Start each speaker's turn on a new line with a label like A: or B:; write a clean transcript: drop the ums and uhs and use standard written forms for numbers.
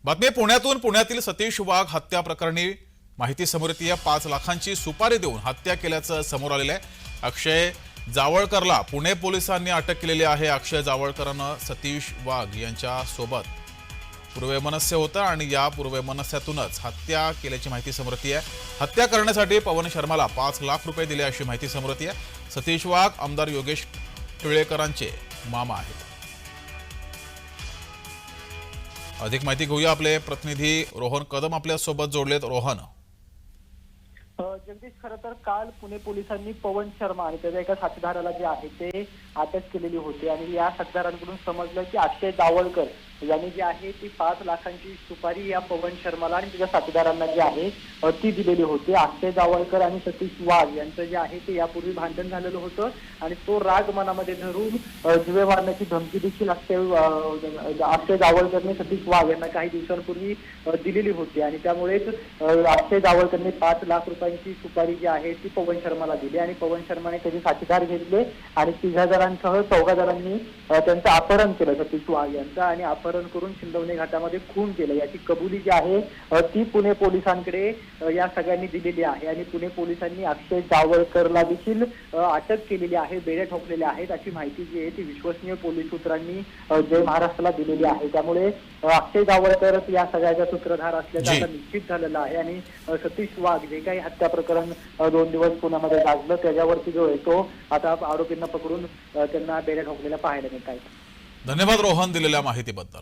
A: बातमी पुण्यातील सतीश वाघ हत्या प्रकरणी माहिती समोर येते। 5 लाखांची सुपारी देऊन हत्या केल्याचं समोर आलेलं आहे। अक्षय जावळकरला पुणे पोलिसांनी अटक केलेली आहे। अक्षय जावळकरनं सतीश वाघ यांच्या सोबत पूर्ववैमनस्य होतं आणि या पूर्ववैमनस्यातूनच हत्या केल्याची माहिती समोर येते आहे। हत्या करण्यासाठी पवन शर्माला 5 लाख रुपये दिले अशी माहिती समोर येते आहे। सतीश वाघ आमदार योगेश टिळेकरांचे मामा आहेत। अधिक माहिती घेऊया, आपले प्रतिनिधी रोहन कदम आपल्या सोबत जोडलेत। रोहन,
B: जगदीश, खरं तर काल पुणे पोलिसांनी पवन शर्मा आणि त्याच्या एका साथीदाराला जे आहे ते अटक केलेली होती आणि या साथीदारांकडून समजलं की अक्षय जावळकर यांनी जे आहे ती 5 लाखांची सुपारी या पवन शर्माला आणि त्याच्या साथीदारांना जी आहे ती दिलेली होती। अक्षय जावळकर आणि सतीश वाघ यांचं जे आहे ते यापूर्वी भांडण झालेलं होतं आणि तो राग मनामध्ये धरून जीवे मारण्याची धमकी देखील अक्षय जावळकरने सतीश वाघ यांना काही दिवसांपूर्वी दिलेली होती आणि त्यामुळेच अक्षय जावळकरने 5 लाख रुपयांची सुपारी जी आहे ती पवन शर्माला दिली आणि पवन शर्माने त्याचे साथीदार घेतले आणि 3 जणांसह 14 जणांनी त्यांचं अपहरण केलं सतीश वाघ यांचं आणि अपहरण करून शिंदवणे घाटामध्ये खून केलं। याची कबुली जी आहे ती पुणे पोलिसांकडे या सगळ्यांनी दिलेली आहे आणि पुणे पोलिसांनी अक्षय जावळकरला देखील अटक केलेली आहे, बेड्या ठोकलेल्या आहेत अशी माहिती जी आहे ती विश्वसनीय पोलीस सूत्रांनी जय महाराष्ट्राला दिलेली आहे। त्यामुळे अक्षय जावळकर या सगळ्याचा सूत्रधार असल्याचं आता निश्चित झालेलं आहे आणि सतीश वाघ जे काही हत्या प्रकरण 2 दिवस पुण्यामध्ये गाजलं त्याच्यावरती जो आहे तो आता आरोपींना पकडून त्यांना बेड्या ठोकलेल्या पाहायला मिळत आहेत।
A: धन्यवाद रोहन दिलेल्या माहितीबद्दल।